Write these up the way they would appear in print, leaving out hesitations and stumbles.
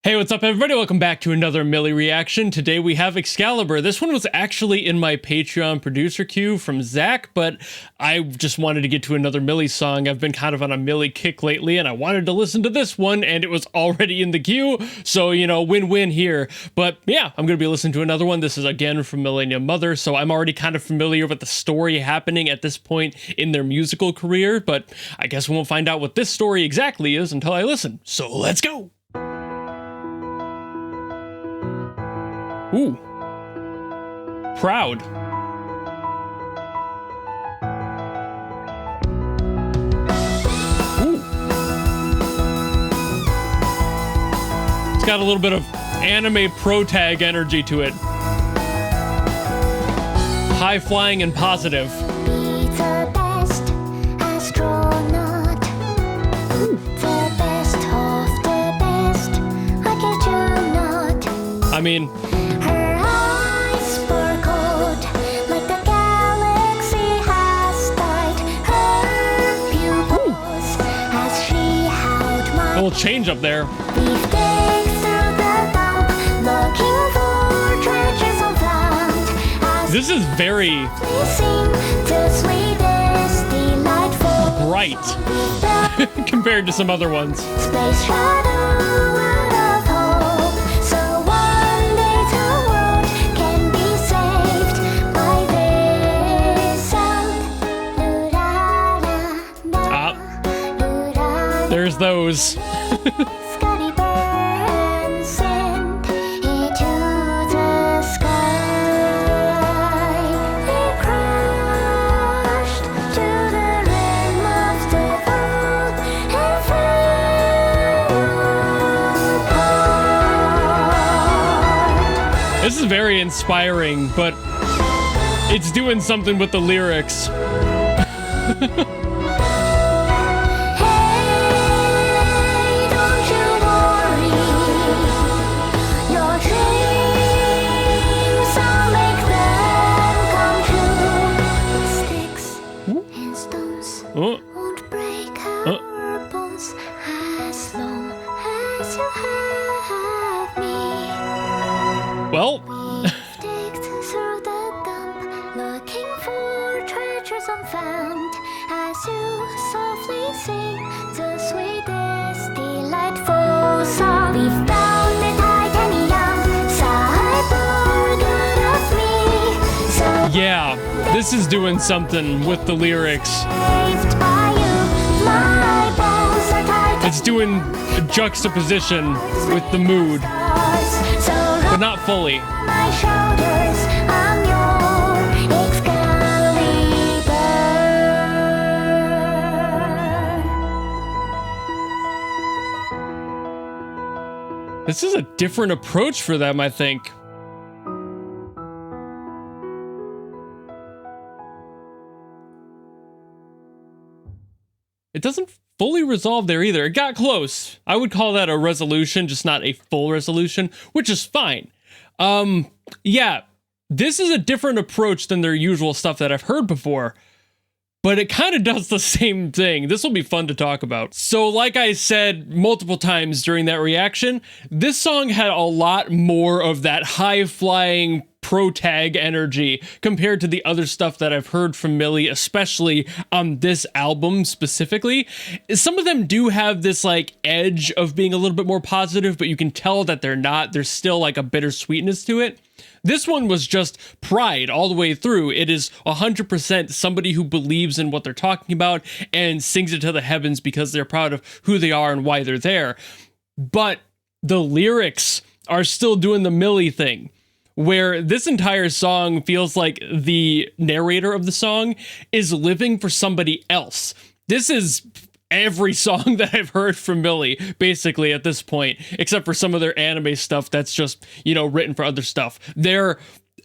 Hey, what's up everybody? Welcome back to another Mili reaction. Today we have Excalibur. This one was actually in my Patreon producer queue from Zach, but I just wanted to get to another Mili song. I've been kind of on a Mili kick lately, and I wanted to listen to this one, and it was already in the queue, so, you know, win-win here. But yeah, I'm going to be listening to another one. This is again from Millennium Mother, so I'm already kind of familiar with the story happening at this point in their musical career, but I guess we won't find out what this story exactly is until I listen. So let's go! Ooh. Proud. Ooh. It's got a little bit of anime pro tag energy to it. High flying and positive. I mean, her eyes sparkled like the galaxy has died. Her pupils as she held my a little change up there. We've digged through the dump, looking for treasures unfound. This is very We sing the sweetest, delightful bright compared to some other ones. space shadow out of hope. So one day the world can be saved by this sound. There's those. Excalibur and sent it to the sky. It crashed to the rim of the vault and fell apart. This is very inspiring, but it's doing something with the lyrics. Hey, don't you worry. Your dreams, I'll make them come true. Sticks and stones Oh, won't break our bones as long as you have me. well, We've digged through the dump, looking for treasures unfound. As you softly sing the sweetest, delightful song. We found the titanium cyborg good of me. So yeah, this is doing something with the lyrics. saved by you, my bones are tight. It's doing a juxtaposition with the mood, So but not fully. my shoulders, I'm your Excalibur. This is a different approach for them, I think. It doesn't fully resolve there either. It got close. I would call that a resolution, just not a full resolution, which is fine. Yeah, this is a different approach than their usual stuff that I've heard before, but it kind of does the same thing. This will be fun to talk about. So like I said multiple times during that reaction, this song had a lot more of that high-flying pro tag energy compared to the other stuff that I've heard from Mili, especially on this album specifically. Some of them do have this like edge of being a little bit more positive, but you can tell that they're not. There's still like a bittersweetness to it. This one was just pride all the way through. It is 100% somebody who believes in what they're talking about and sings it to the heavens because they're proud of who they are and why they're there. But the lyrics are still doing the Mili thing, where this entire song feels like the narrator of the song is living for somebody else. This is every song that I've heard from Mili, basically, at this point, except for some of their anime stuff that's just, you know, written for other stuff. Their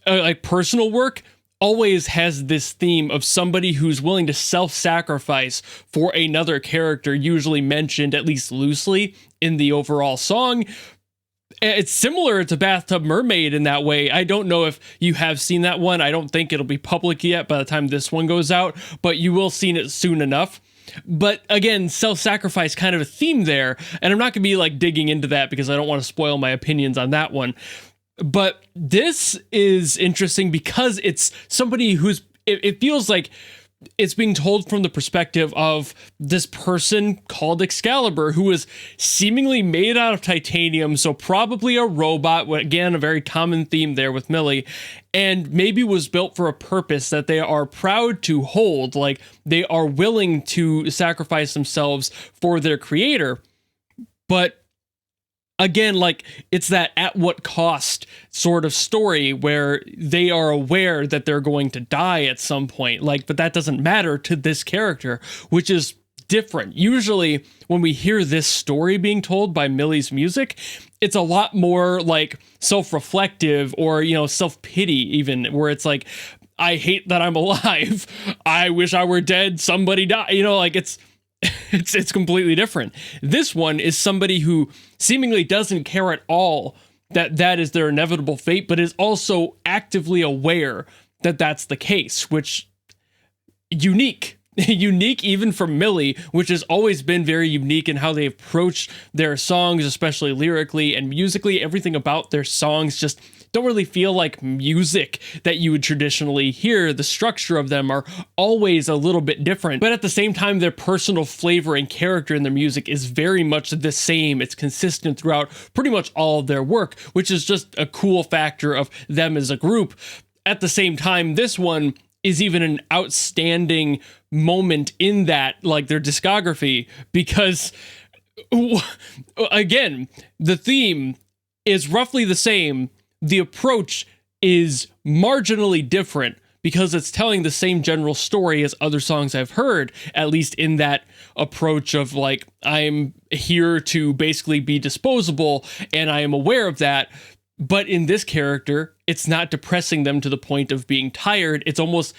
like personal work always has this theme of somebody who's willing to self-sacrifice for another character, usually mentioned at least loosely in the overall song. It's similar to Bathtub Mermaid in that way. I don't know if you have seen that one. I don't think it'll be public yet by the time this one goes out, but you will see it soon enough. But again, self-sacrifice kind of a theme there, and I'm not gonna be like digging into that because I don't want to spoil my opinions on that one. But this is interesting because it's somebody who's, it feels like it's being told from the perspective of this person called Excalibur, who was seemingly made out of titanium, so probably a robot, again, a very common theme there with Mili, and maybe was built for a purpose that they are proud to hold, like they are willing to sacrifice themselves for their creator. But again, like, it's that at what cost sort of story where they are aware that they're going to die at some point. Like, but that doesn't matter to this character, which is different. Usually when we hear this story being told by Mili's music, it's a lot more like self-reflective or, you know, self-pity even, where it's like, I hate that I'm alive. I wish I were dead. Somebody died. You know, like it's completely different. This one is somebody who seemingly doesn't care at all that that is their inevitable fate, but is also actively aware that that's the case, which unique even from Mili, which has always been very unique in how they approach their songs, especially lyrically and musically. Everything about their songs just don't really feel like music that you would traditionally hear. The structure of them are always a little bit different, but at the same time, their personal flavor and character in their music is very much the same. It's consistent throughout pretty much all of their work, which is just a cool factor of them as a group. At the same time, this one is even an outstanding moment in that, like, their discography, because again, the theme is roughly the same. The approach is marginally different because it's telling the same general story as other songs I've heard, at least in that approach of like, I'm here to basically be disposable and I am aware of that. But in this character, it's not depressing them to the point of being tired. It's almost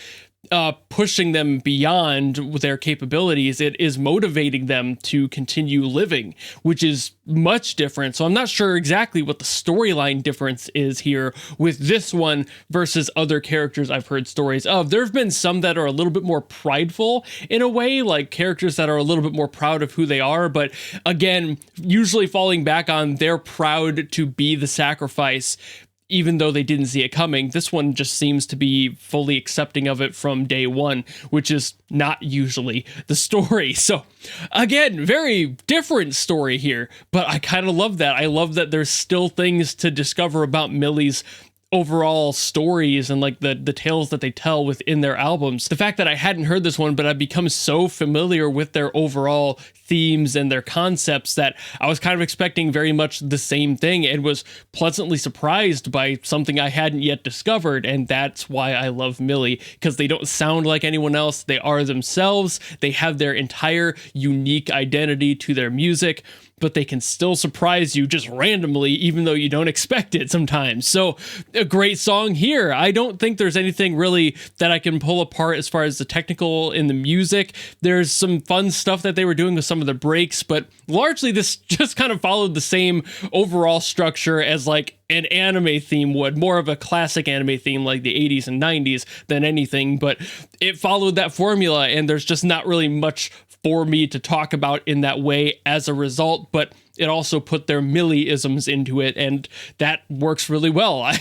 pushing them beyond their capabilities. It is motivating them to continue living, which is much different. So I'm not sure exactly what the storyline difference is here with this one versus other characters I've heard stories of. There have been some that are a little bit more prideful in a way, like characters that are a little bit more proud of who they are, but again, usually falling back on they're proud to be the sacrifice even though they didn't see it coming. This one just seems to be fully accepting of it from day one, which is not usually the story. So again, very different story here, but I kind of love that. I love that there's still things to discover about Mili's overall stories and like the tales that they tell within their albums. The fact that I hadn't heard this one, but I've become so familiar with their overall themes and their concepts that I was kind of expecting very much the same thing and was pleasantly surprised by something I hadn't yet discovered. And that's why I love Mili, because they don't sound like anyone else. They are themselves. They have their entire unique identity to their music, but they can still surprise you just randomly, even though you don't expect it sometimes. So a great song here. I don't think there's anything really that I can pull apart as far as the technical in the music. There's some fun stuff that they were doing with some of the breaks, but largely this just kind of followed the same overall structure as like an anime theme would, more of a classic anime theme like the 80s and 90s than anything, but it followed that formula, and there's just not really much for me to talk about in that way as a result, but it also put their Mili-isms into it, and that works really well. I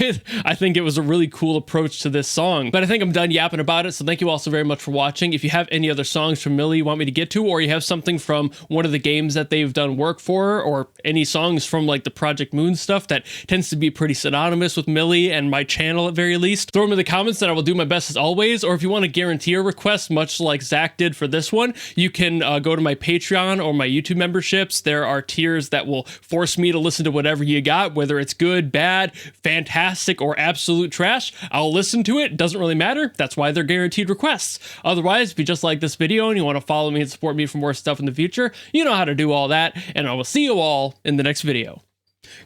think it was a really cool approach to this song, but I think I'm done yapping about it, so thank you all so very much for watching. If you have any other songs from Mili you want me to get to, or you have something from one of the games that they've done work for, or any songs from like the Project Moon stuff that tends to be pretty synonymous with Mili and my channel at very least, throw them in the comments and I will do my best as always. Or if you want to guarantee a request, much like Zach did for this one, you can go to my Patreon or my YouTube memberships. There are tiers that will force me to listen to whatever you got, whether it's good, bad, fantastic, or absolute trash. I'll listen to it. Doesn't really matter. That's why they're guaranteed requests. Otherwise, if you just like this video and you want to follow me and support me for more stuff in the future, you know how to do all that, and I will see you all in the next video.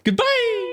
Goodbye!